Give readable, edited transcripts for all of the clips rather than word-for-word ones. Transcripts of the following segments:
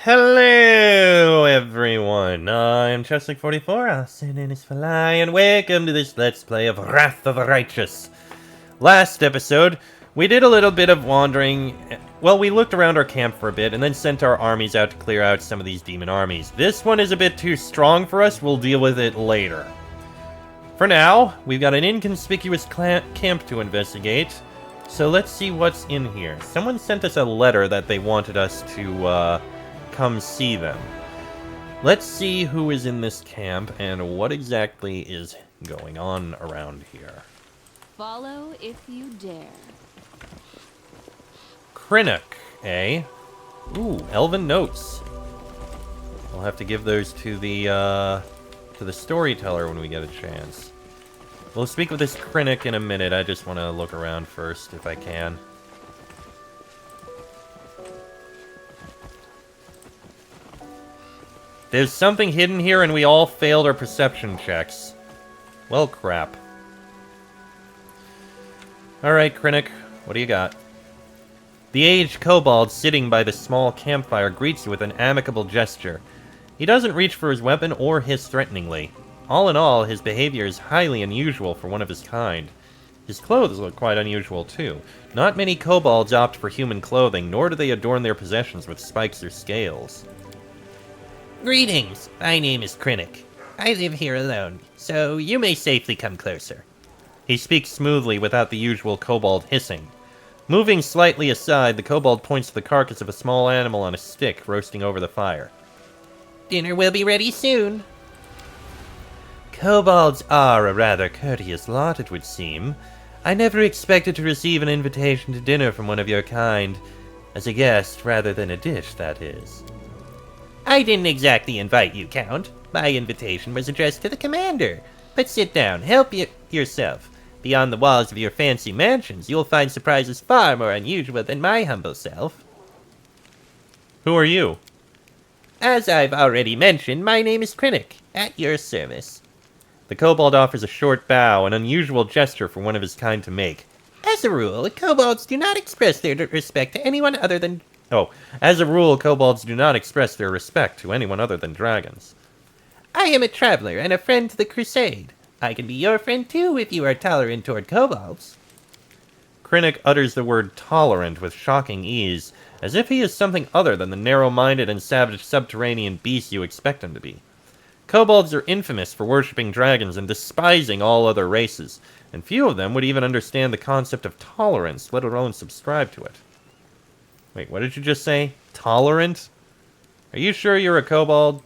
Hello, everyone. I'm Cheslick44, also known as Fly, and welcome to this Let's Play of Wrath of the Righteous. Last episode, we did a little bit of wandering. Well, we looked around our camp for a bit, and then sent our armies out to clear out some of these demon armies. This one is a bit too strong for us. We'll deal with it later. For now, we've got an inconspicuous camp to investigate. So let's see what's in here. Someone sent us a letter that they wanted us to, come see them. Let's see who is in this camp and what exactly is going on around here. Follow if you dare. Krennic, eh? Ooh, elven notes. I'll have to give those to the storyteller when we get a chance. We'll speak with this Krennic in a minute. I just want to look around first, if I can. There's something hidden here, and we all failed our perception checks. Well, crap. Alright, Krennic, what do you got? The aged kobold sitting by the small campfire greets you with an amicable gesture. He doesn't reach for his weapon or hiss threateningly. All in all, his behavior is highly unusual for one of his kind. His clothes look quite unusual, too. Not many kobolds opt for human clothing, nor do they adorn their possessions with spikes or scales. Greetings, my name is Krennic. I live here alone, so you may safely come closer. He speaks smoothly without the usual kobold hissing. Moving slightly aside, the kobold points to the carcass of a small animal on a stick roasting over the fire. Dinner will be ready soon. Kobolds are a rather courteous lot, it would seem. I never expected to receive an invitation to dinner from one of your kind. As a guest, rather than a dish, that is. I didn't exactly invite you, Count. My invitation was addressed to the commander. But sit down, help yourself. Beyond the walls of your fancy mansions, you'll find surprises far more unusual than my humble self. Who are you? As I've already mentioned, my name is Krennic, at your service. The kobold offers a short bow, an unusual gesture for one of his kind to make. As a rule, kobolds do not express their respect to anyone other than... As a rule, kobolds do not express their respect to anyone other than dragons. I am a traveler and a friend to the crusade. I can be your friend too if you are tolerant toward kobolds. Krennic utters the word tolerant with shocking ease, as if he is something other than the narrow-minded and savage subterranean beast you expect him to be. Kobolds are infamous for worshipping dragons and despising all other races, and few of them would even understand the concept of tolerance, let alone subscribe to it. Wait, what did you just say? Tolerant? Are you sure you're a kobold?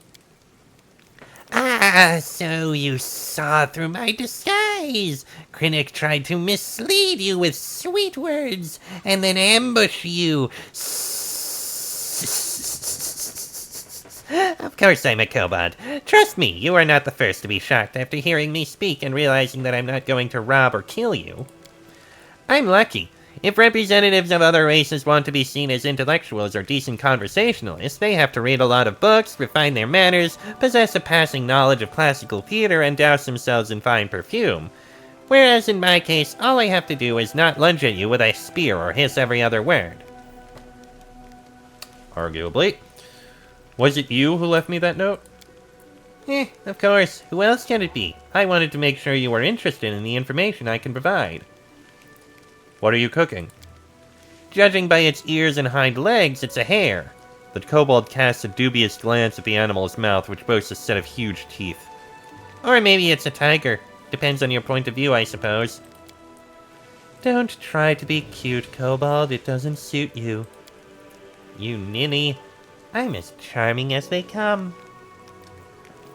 Ah, so you saw through my disguise. Krennic tried to mislead you with sweet words, and then ambush you. Of course I'm a kobold. Trust me, you are not the first to be shocked after hearing me speak and realizing that I'm not going to rob or kill you. I'm lucky. If representatives of other races want to be seen as intellectuals or decent conversationalists, they have to read a lot of books, refine their manners, possess a passing knowledge of classical theater, and douse themselves in fine perfume. Whereas in my case, all I have to do is not lunge at you with a spear or hiss every other word. Arguably. Was it you who left me that note? Of course. Who else can it be? I wanted to make sure you were interested in the information I can provide. What are you cooking? Judging by its ears and hind legs, it's a hare. The kobold casts a dubious glance at the animal's mouth, which boasts a set of huge teeth. Or maybe it's a tiger. Depends on your point of view, I suppose. Don't try to be cute, kobold. It doesn't suit you. You ninny. I'm as charming as they come.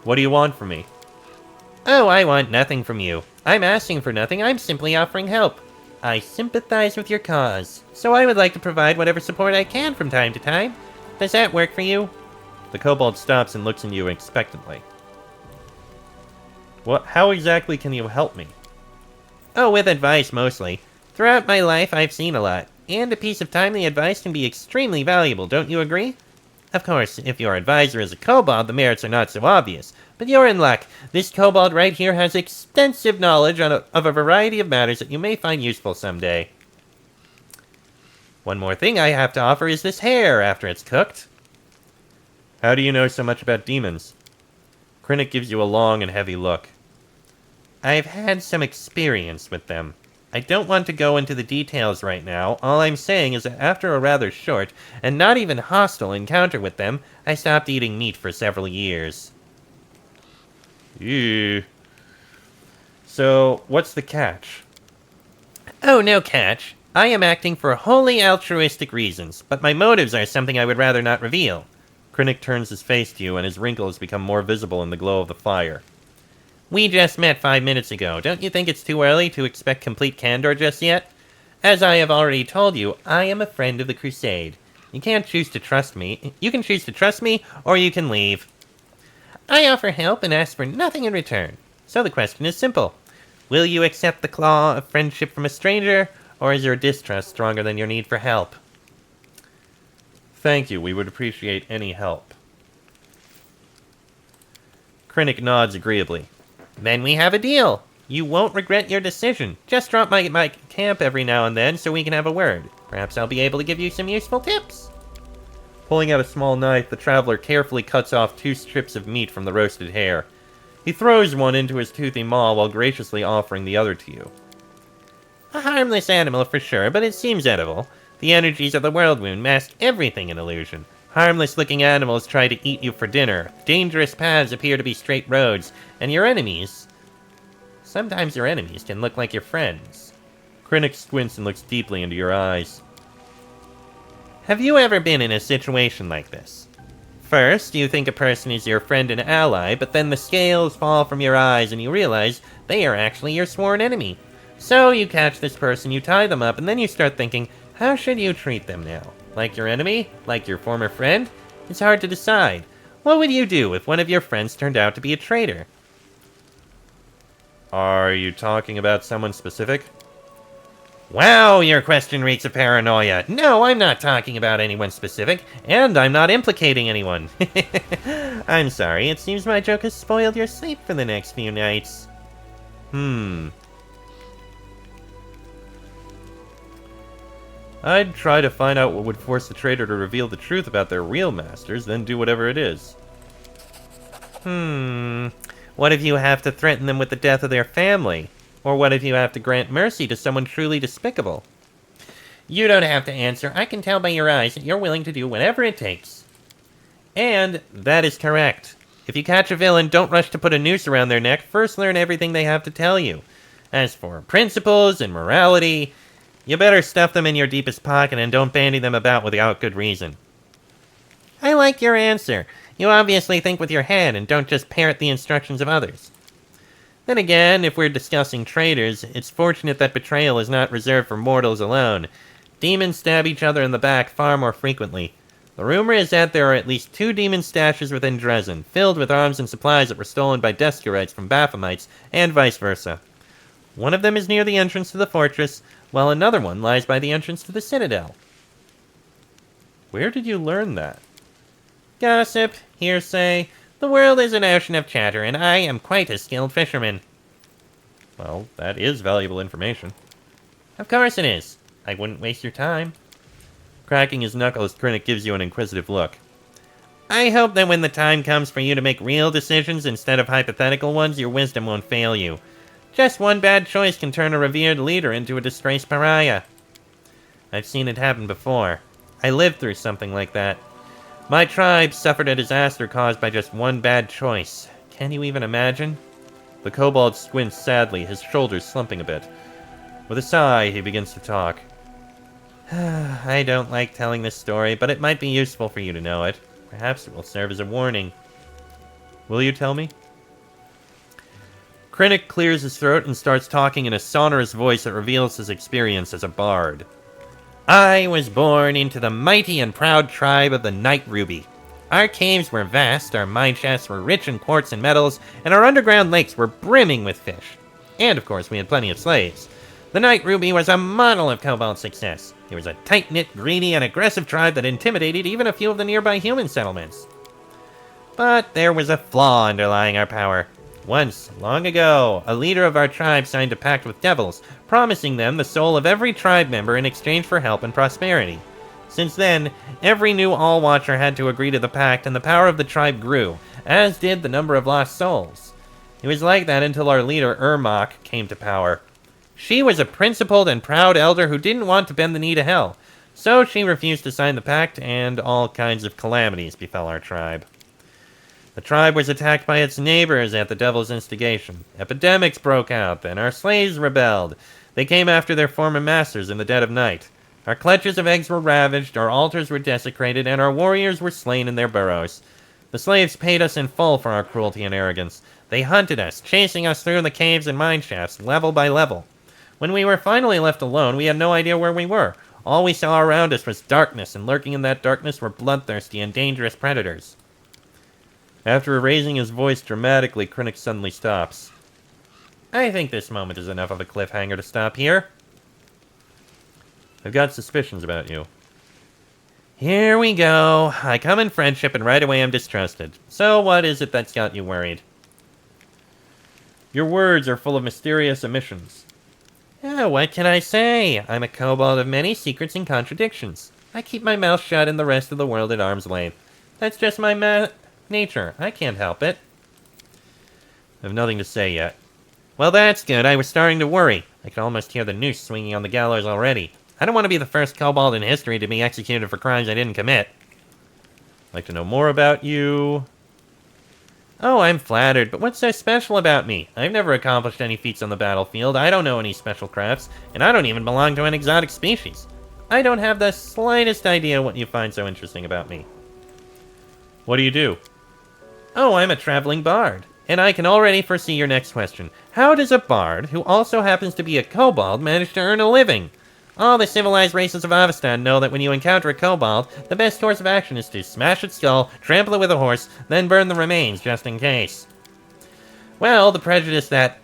What do you want from me? Oh, I want nothing from you. I'm asking for nothing. I'm simply offering help. I sympathize with your cause, so I would like to provide whatever support I can from time to time. Does that work for you? The kobold stops and looks at you expectantly. How exactly can you help me? Oh, with advice, mostly. Throughout my life, I've seen a lot, and a piece of timely advice can be extremely valuable, don't you agree? Of course, if your advisor is a kobold, the merits are not so obvious. But you're in luck. This kobold right here has extensive knowledge of a variety of matters that you may find useful someday. One more thing I have to offer is this hare after it's cooked. How do you know so much about demons? Krennic gives you a long and heavy look. I've had some experience with them. I don't want to go into the details right now. All I'm saying is that after a rather short and not even hostile encounter with them, I stopped eating meat for several years. Ew. So, what's the catch? Oh, no catch. I am acting for wholly altruistic reasons, but my motives are something I would rather not reveal. Krennic turns his face to you and his wrinkles become more visible in the glow of the fire. We just met 5 minutes ago. Don't you think it's too early to expect complete candor just yet? As I have already told you, I am a friend of the Crusade. You can't choose to trust me. You can choose to trust me, or you can leave. I offer help and ask for nothing in return. So the question is simple. Will you accept the claw of friendship from a stranger, or is your distrust stronger than your need for help? Thank you, we would appreciate any help. Krennic nods agreeably. Then we have a deal. You won't regret your decision. Just drop my camp every now and then so we can have a word. Perhaps I'll be able to give you some useful tips. Pulling out a small knife, the traveler carefully cuts off 2 strips of meat from the roasted hare. He throws one into his toothy maw while graciously offering the other to you. A harmless animal for sure, but it seems edible. The energies of the world wound mask everything in illusion. Harmless-looking animals try to eat you for dinner. Dangerous paths appear to be straight roads. And your enemies... Sometimes your enemies can look like your friends. Krennic squints and looks deeply into your eyes. Have you ever been in a situation like this? First, you think a person is your friend and ally, but then the scales fall from your eyes and you realize they are actually your sworn enemy. So you catch this person, you tie them up, and then you start thinking, how should you treat them now? Like your enemy? Like your former friend? It's hard to decide. What would you do if one of your friends turned out to be a traitor? Are you talking about someone specific? Wow, your question reeks of paranoia. No, I'm not talking about anyone specific, and I'm not implicating anyone. I'm sorry, it seems my joke has spoiled your sleep for the next few nights. I'd try to find out what would force the traitor to reveal the truth about their real masters, then do whatever it is. What if you have to threaten them with the death of their family? Or what if you have to grant mercy to someone truly despicable? You don't have to answer. I can tell by your eyes that you're willing to do whatever it takes. And that is correct. If you catch a villain, don't rush to put a noose around their neck. First learn everything they have to tell you. As for principles and morality, you better stuff them in your deepest pocket and don't bandy them about without good reason. I like your answer. You obviously think with your head and don't just parrot the instructions of others. Then again, if we're discussing traitors, it's fortunate that betrayal is not reserved for mortals alone. Demons stab each other in the back far more frequently. The rumor is that there are at least 2 demon stashes within Dresden, filled with arms and supplies that were stolen by Deskurites from Baphamites, and vice versa. One of them is near the entrance to the fortress, while another one lies by the entrance to the citadel. Where did you learn that? Gossip, hearsay, the world is an ocean of chatter, and I am quite a skilled fisherman. Well, that is valuable information. Of course it is. I wouldn't waste your time. Cracking his knuckles, Krennic gives you an inquisitive look. I hope that when the time comes for you to make real decisions instead of hypothetical ones, your wisdom won't fail you. Just one bad choice can turn a revered leader into a disgraced pariah. I've seen it happen before. I lived through something like that. My tribe suffered a disaster caused by just one bad choice. Can you even imagine? The kobold squints sadly, his shoulders slumping a bit. With a sigh, he begins to talk. I don't like telling this story, but it might be useful for you to know it. Perhaps it will serve as a warning. Will you tell me? Krennic clears his throat and starts talking in a sonorous voice that reveals his experience as a bard. I was born into the mighty and proud tribe of the Night Ruby. Our caves were vast, our mine shafts were rich in quartz and metals, and our underground lakes were brimming with fish. And of course, we had plenty of slaves. The Night Ruby was a model of kobold success. It was a tight-knit, greedy, and aggressive tribe that intimidated even a few of the nearby human settlements. But there was a flaw underlying our power. Once, long ago, a leader of our tribe signed a pact with devils, promising them the soul of every tribe member in exchange for help and prosperity. Since then, every new All-Watcher had to agree to the pact, and the power of the tribe grew, as did the number of lost souls. It was like that until our leader, Ermach, came to power. She was a principled and proud elder who didn't want to bend the knee to hell, so she refused to sign the pact, and all kinds of calamities befell our tribe. The tribe was attacked by its neighbors at the devil's instigation. Epidemics broke out, then our slaves rebelled. They came after their former masters in the dead of night. Our clutches of eggs were ravaged, our altars were desecrated, and our warriors were slain in their burrows. The slaves paid us in full for our cruelty and arrogance. They hunted us, chasing us through the caves and mine shafts, level by level. When we were finally left alone, we had no idea where we were. All we saw around us was darkness, and lurking in that darkness were bloodthirsty and dangerous predators. After raising his voice dramatically, Krennic suddenly stops. I think this moment is enough of a cliffhanger to stop here. I've got suspicions about you. Here we go. I come in friendship, and right away I'm distrusted. So what is it that's got you worried? Your words are full of mysterious omissions. What can I say? I'm a kobold of many secrets and contradictions. I keep my mouth shut and the rest of the world at arm's length. That's just my nature. I can't help it. I have nothing to say yet. Well, that's good. I was starting to worry. I could almost hear the noose swinging on the gallows already. I don't want to be the first kobold in history to be executed for crimes I didn't commit. I'd like to know more about you. Oh, I'm flattered, but what's so special about me? I've never accomplished any feats on the battlefield, I don't know any special crafts, and I don't even belong to an exotic species. I don't have the slightest idea what you find so interesting about me. What do you do? Oh, I'm a traveling bard. And I can already foresee your next question. How does a bard, who also happens to be a kobold, manage to earn a living? All the civilized races of Avestan know that when you encounter a kobold, the best course of action is to smash its skull, trample it with a horse, then burn the remains, just in case. Well, the prejudice that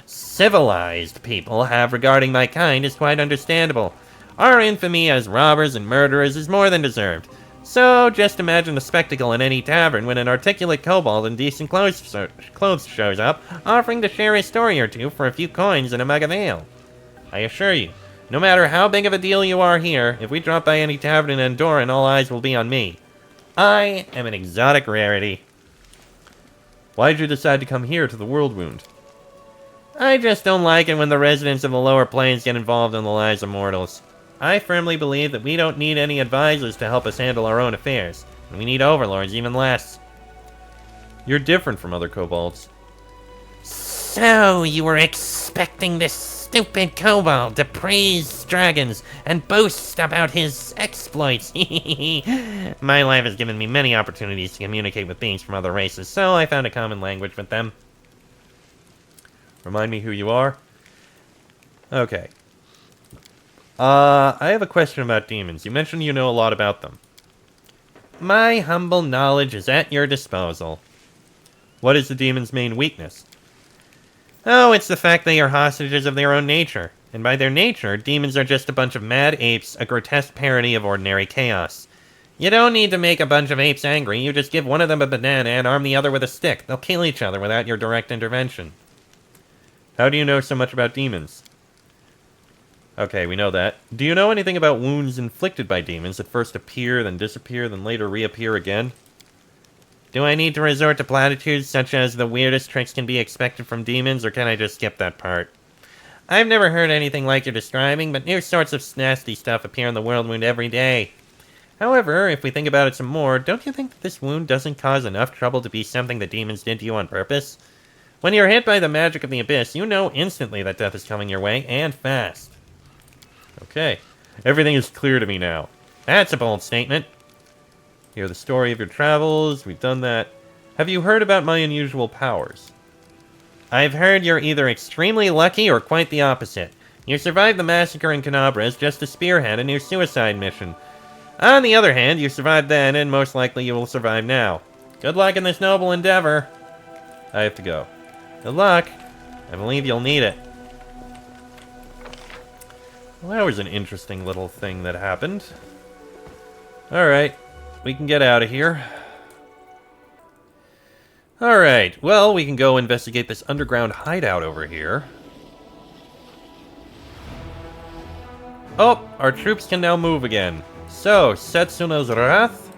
civilized people have regarding my kind is quite understandable. Our infamy as robbers and murderers is more than deserved. So, just imagine the spectacle in any tavern when an articulate kobold in decent clothes shows up, offering to share a story or two for a few coins and a mug of ale. I assure you, no matter how big of a deal you are here, if we drop by any tavern in Andoran, all eyes will be on me. I am an exotic rarity. Why did you decide to come here to the World Wound? I just don't like it when the residents of the lower planes get involved in the lives of mortals. I firmly believe that we don't need any advisors to help us handle our own affairs, and we need overlords even less. You're different from other kobolds. So, you were expecting this stupid kobold to praise dragons and boast about his exploits. My life has given me many opportunities to communicate with beings from other races, so I found a common language with them. Remind me who you are? Okay. I have a question about demons. You mentioned you know a lot about them. My humble knowledge is at your disposal. What is the demon's main weakness? Oh, it's the fact they are hostages of their own nature. And by their nature, demons are just a bunch of mad apes, a grotesque parody of ordinary chaos. You don't need to make a bunch of apes angry, you just give one of them a banana and arm the other with a stick. They'll kill each other without your direct intervention. How do you know so much about demons? Okay, we know that. Do you know anything about wounds inflicted by demons that first appear, then disappear, then later reappear again? Do I need to resort to platitudes such as the weirdest tricks can be expected from demons, or can I just skip that part? I've never heard anything like you're describing, but new sorts of nasty stuff appear in the World Wound every day. However, if we think about it some more, don't you think that this wound doesn't cause enough trouble to be something the demons did to you on purpose? When you're hit by the magic of the Abyss, you know instantly that death is coming your way, and fast. Okay. Everything is clear to me now. That's a bold statement. Hear the story of your travels. We've done that. Have you heard about my unusual powers? I've heard you're either extremely lucky or quite the opposite. You survived the massacre in Canabras just to spearhead a new suicide mission. On the other hand, you survived then, and most likely you will survive now. Good luck in this noble endeavor. I have to go. Good luck. I believe you'll need it. Well, that was an interesting little thing that happened. Alright, we can get out of here. Alright, well, we can go investigate this underground hideout over here. Oh, our troops can now move again. So, Setsuno's Wrath.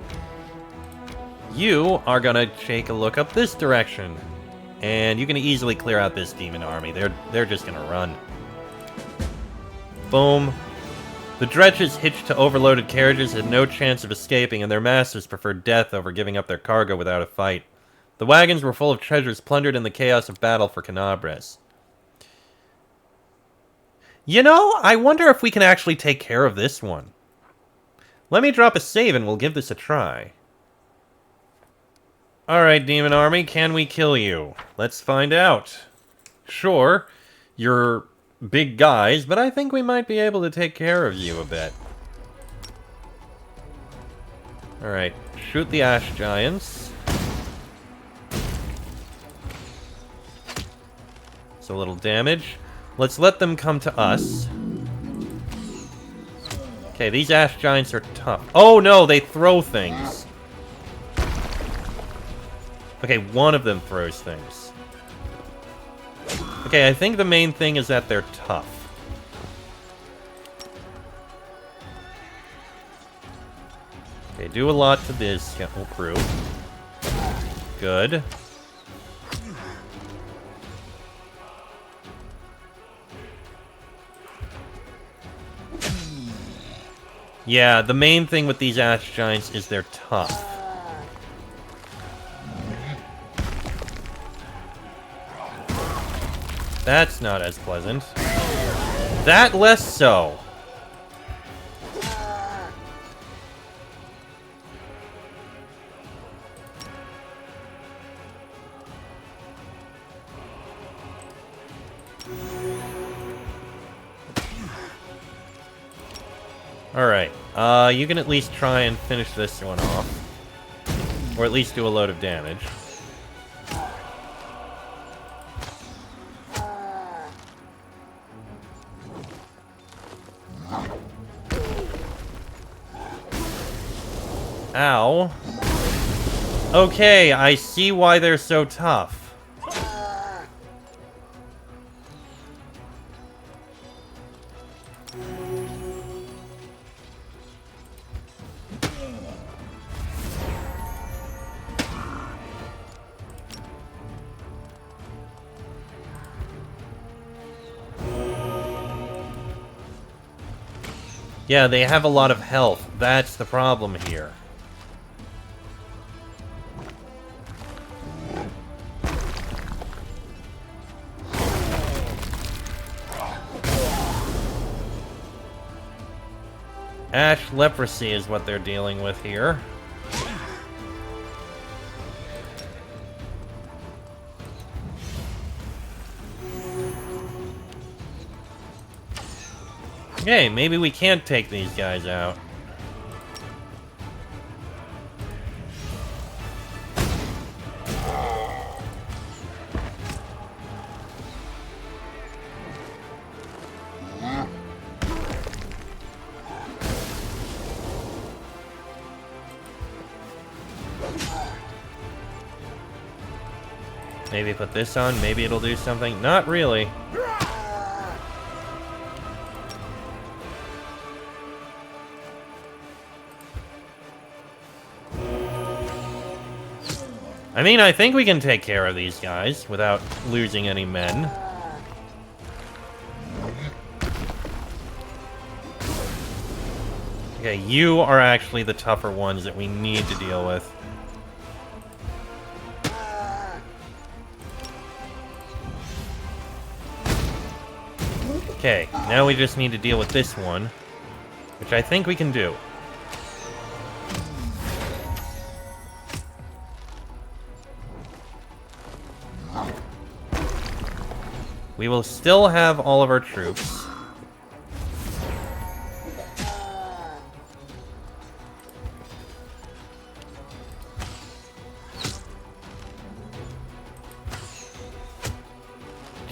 You are gonna take a look up this direction. And you can easily clear out this demon army. They're just gonna run. Boom. The dredges hitched to overloaded carriages had no chance of escaping, and their masters preferred death over giving up their cargo without a fight. The wagons were full of treasures plundered in the chaos of battle for Canabres. You know, I wonder if we can actually take care of this one. Let me drop a save and we'll give this a try. Alright, Demon Army, can we kill you? Let's find out. Sure, you're big guys, but I think we might be able to take care of you a bit. Alright, shoot the Ash Giants. It's a little damage. Let's let them come to us. Okay, these Ash Giants are tough. Oh no, they throw things. Okay, one of them throws things. Okay, I think the main thing is that they're tough. Okay, do a lot to this crew. Good. Yeah, the main thing with these Ash Giants is they're tough. That's not as pleasant. That less so. Alright, you can at least try and finish this one off. Or at least do a load of damage. Ow. Okay, I see why they're so tough. Yeah, they have a lot of health. That's the problem here. Ash leprosy is what they're dealing with here. Okay, maybe we can't take these guys out. Maybe put this on, maybe it'll do something. Not really. I mean, I think we can take care of these guys without losing any men. Okay, you are actually the tougher ones that we need to deal with. Okay, now we just need to deal with this one, which I think we can do. We will still have all of our troops.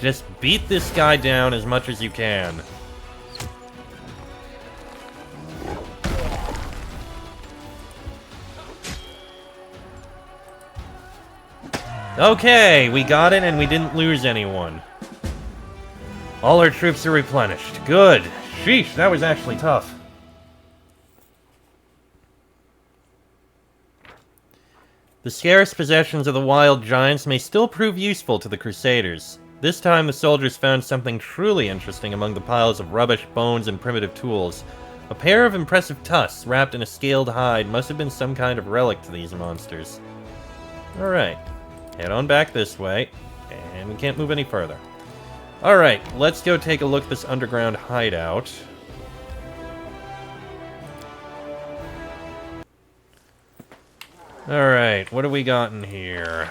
Just beat this guy down as much as you can. Okay, we got it and we didn't lose anyone. All our troops are replenished. Good. Sheesh, that was actually tough. The scarce possessions of the wild giants may still prove useful to the Crusaders. This time the soldiers found something truly interesting among the piles of rubbish, bones, and primitive tools. A pair of impressive tusks wrapped in a scaled hide must have been some kind of relic to these monsters. Alright, head on back this way, and we can't move any further. Alright, let's go take a look at this underground hideout. Alright, what do we got in here?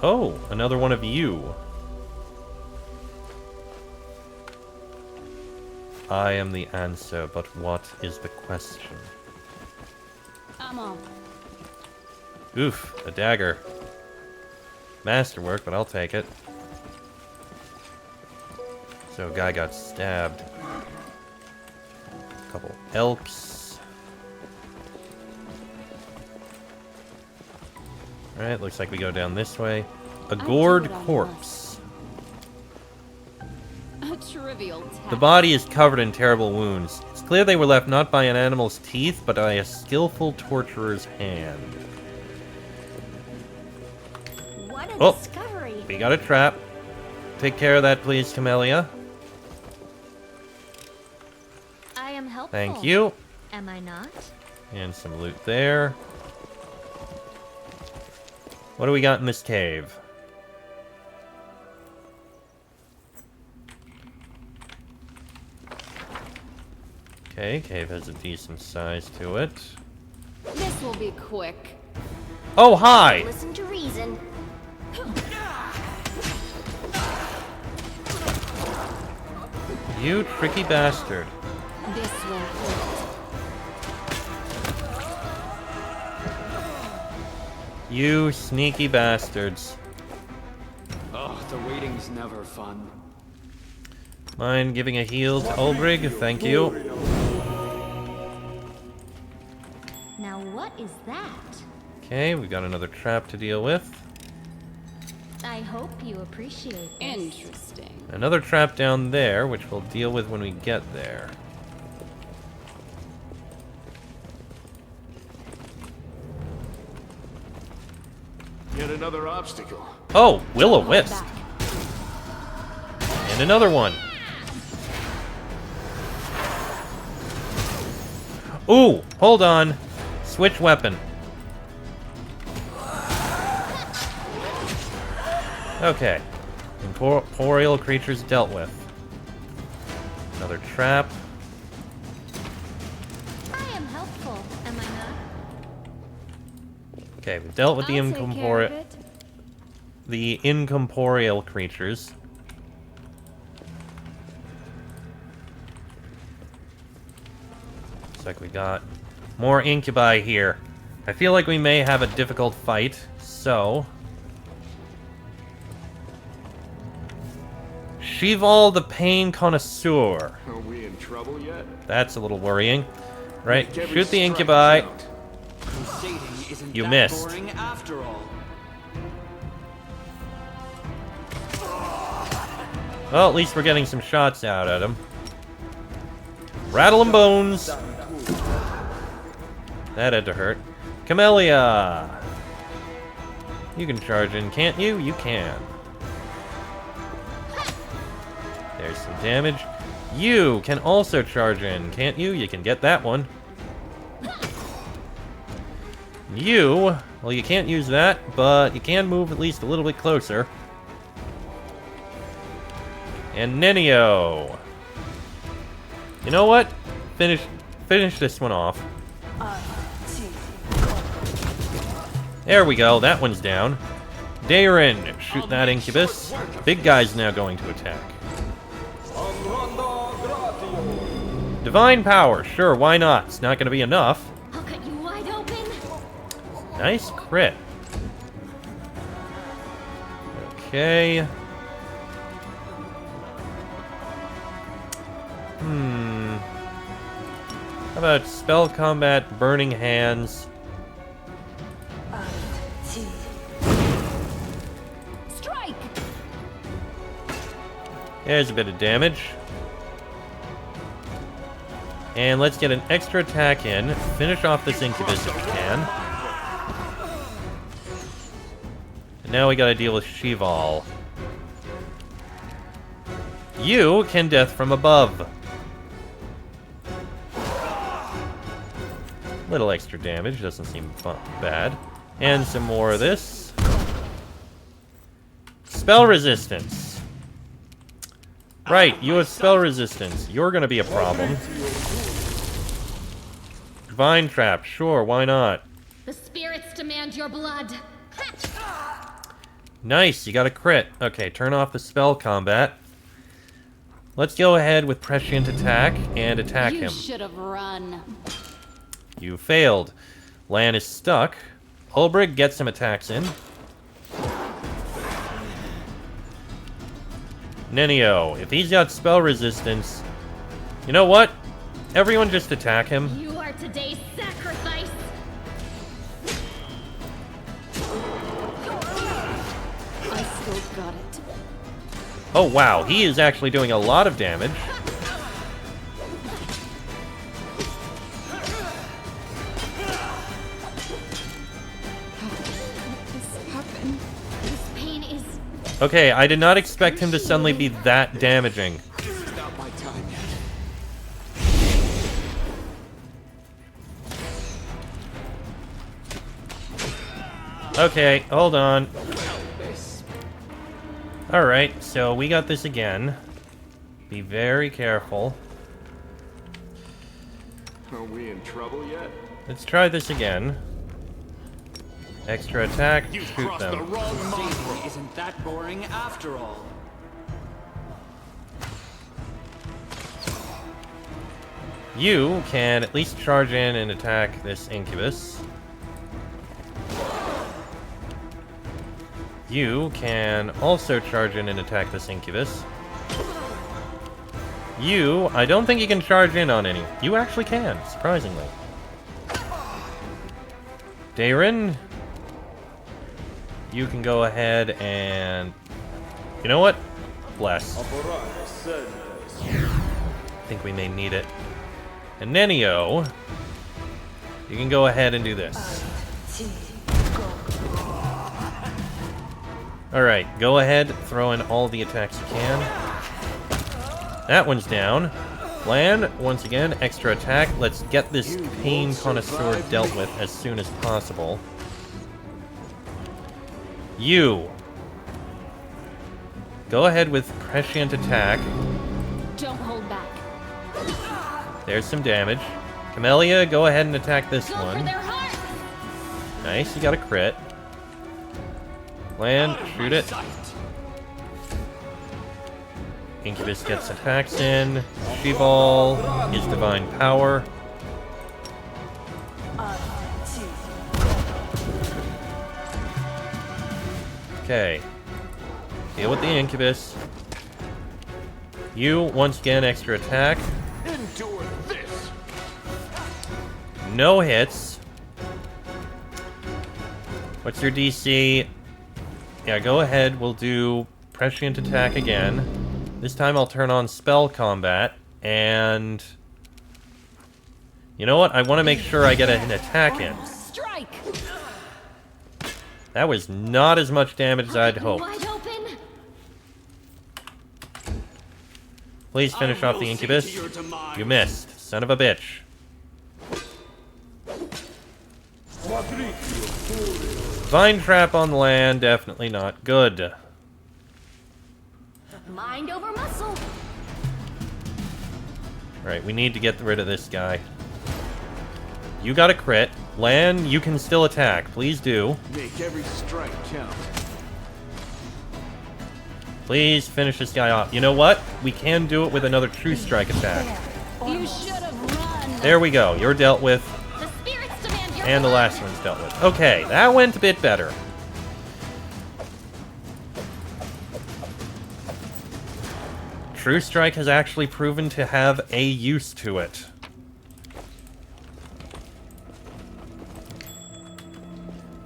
Oh, another one of you. I am the answer, but what is the question? I'm on. Oof, a dagger. Masterwork, but I'll take it. So, guy got stabbed. Couple elks. Alright, looks like we go down this way. A gored corpse. A trivial task. The body is covered in terrible wounds. It's clear they were left not by an animal's teeth, but by a skillful torturer's hand. What a Oh. discovery! We got a trap. Take care of that, please, Camellia. I am helpful. Thank you. Am I not? And some loot there. What do we got in this cave? Okay, cave has a decent size to it. This will be quick. Oh, hi! Listen to reason. You tricky bastard. This will hurt. You sneaky bastards. Oh, the waiting's never fun. Mind giving a heal to Ulbrig? Thank you. Now what is that? Okay, we've got another trap to deal with. I hope you appreciate this. Interesting. Another trap down there, which we'll deal with when we get there. Yet another obstacle. Oh, will-o-wisp. And another one. Ooh, hold on. Switch weapon. Okay. Incorporeal creatures dealt with. Another trap. I am helpful. Am I not? Okay, we've dealt with the I'll take care of incorporeal creatures. Looks like we got more incubi here. I feel like we may have a difficult fight, so... Shival the Pain Connoisseur. Are we in trouble yet? That's a little worrying. Right, Make every shoot the strike incubi. count. Crusading isn't You that missed. boring after all. Well, at least we're getting some shots out at him. Rattle 'em bones. That had to hurt. Camellia! You can charge in, can't you? You can. There's some damage. You can also charge in, can't you? You can get that one. You, well, you can't use that, but you can move at least a little bit closer. And Nenio. You know what? Finish this one off. There we go. That one's down. Darren, shoot that incubus. Big guy's now going to attack. Divine power. Sure, why not? It's not going to be enough. I'll cut you wide open. Nice crit. Okay. How about spell combat, burning hands? Strike! There's a bit of damage. And let's get an extra attack in. Finish off this incubus if we can. And now we gotta deal with Shival. You can death from above. Little extra damage, doesn't seem bad. And some more of this. Spell resistance. Right, you have spell resistance. You're gonna be a problem. Divine Trap, sure, why not? The spirits demand your blood. Nice, you got a crit. Okay, turn off the spell combat. Let's go ahead with prescient attack and attack You him. should have run. You failed. Lan is stuck. Ulbrig gets some attacks in. Nenio, if he's got spell resistance, you know what? Everyone just attack him. You are today's sacrifice. I still got it. Oh wow, he is actually doing a lot of damage. This happened. This pain is Okay, I did not expect him to suddenly be that damaging. This is not my time yet. Okay, hold on. This. Alright, so we got this again. Be very careful. Are we in trouble yet? Let's try this again. Extra attack, You shoot crossed the them. wrong Safety mongrel. isn't that boring after all. You can at least charge in and attack this incubus. You can also charge in and attack this incubus. You, I don't think you can charge in on any. You actually can, surprisingly. Darren, you can go ahead and... You know what? Bless. I think we may need it. And Nenio, you can go ahead and do this. Alright, go ahead, throw in all the attacks you can. That one's down. Lan, once again, extra attack. Let's get this pain connoisseur dealt with as soon as possible. You. Go ahead with prescient attack. Don't hold back. There's some damage. Camellia, go ahead and attack this go for one. their hearts. Nice, you got a crit. Lan, shoot it. Incubus gets attacks in. She-Ball is divine power. Okay. Deal with the incubus. You, once again, extra attack. Endure this. No hits. What's your DC? Yeah, go ahead. We'll do prescient attack again. This time I'll turn on spell combat, and... You know what? I want to make sure I get an attack in. Strike! That was not as much damage as I'd hoped. Wide open. Please finish off the incubus. You missed. Son of a bitch. Vine trap on land, definitely not good. Mind over muscle. Alright, we need to get rid of this guy. You got a crit. Lan, you can still attack. Please do. Make every strike count. Please finish this guy off. You know what? We can do it with another true strike attack. You should have run. There we go. You're dealt with, The spirits demand your and the blood. last one's dealt with. Okay, that went a bit better. True Strike has actually proven to have a use to it.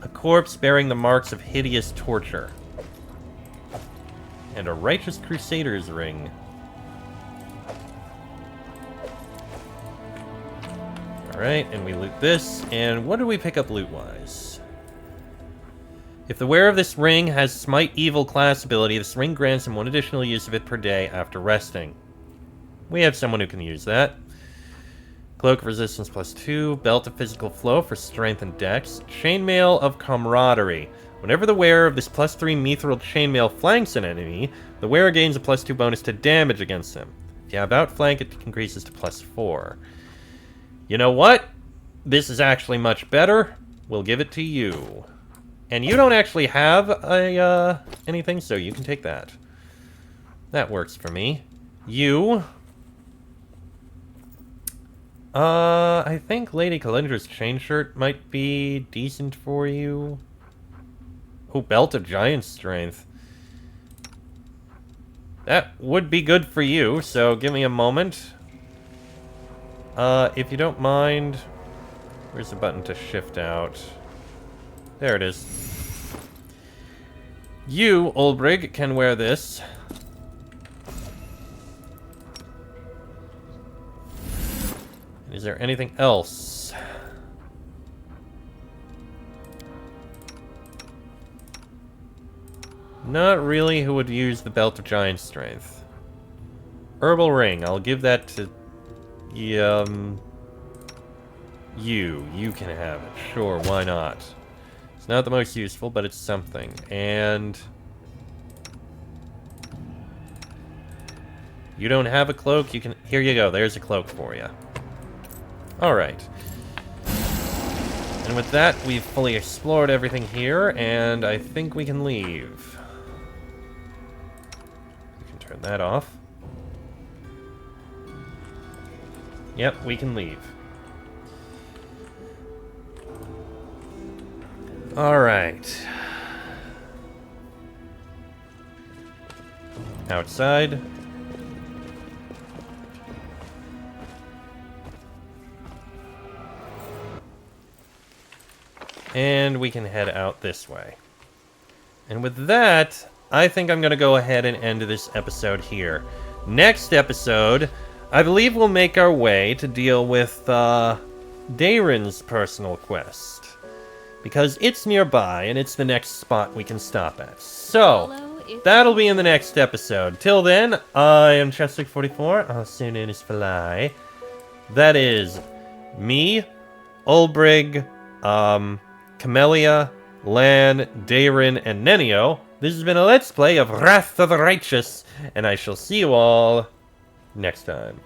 A corpse bearing the marks of hideous torture. And a Righteous Crusader's ring. Alright, and we loot this. And what do we pick up loot-wise? If the wearer of this ring has Smite Evil class ability, this ring grants him 1 additional use of it per day after resting. We have someone who can use that. Cloak of Resistance +2, Belt of Physical Flow for Strength and Dex, Chainmail of Camaraderie. Whenever the wearer of this +3 mithril chainmail flanks an enemy, the wearer gains a +2 bonus to damage against him. If you have outflank, it increases to +4. You know what? This is actually much better. We'll give it to you. And you don't actually have a, anything, so you can take that. That works for me. You... I think Lady Calendra's chain shirt might be decent for you. Oh, Belt of Giant Strength. That would be good for you, so give me a moment. If you don't mind... Where's the button to shift out? There it is. You, Olbrig, can wear this. Is there anything else? Not really who would use the Belt of Giant Strength. Herbal Ring, I'll give that to... You can have it. Sure, why not? It's not the most useful, but it's something. And... You don't have a cloak, you can... Here you go, there's a cloak for you. Alright. And with that, we've fully explored everything here, and I think we can leave. We can turn that off. Yep, we can leave. Alright. Outside. And we can head out this way. And with that, I think I'm going to go ahead and end this episode here. Next episode, I believe we'll make our way to deal with Daren's personal quest. Because it's nearby, and it's the next spot we can stop at. So, that'll be in the next episode. Till then, I am Chester44. I'll soon in his fly. That is me, Olbrig, Camellia, Lan, Daren, and Nenio. This has been a Let's Play of Wrath of the Righteous, and I shall see you all next time.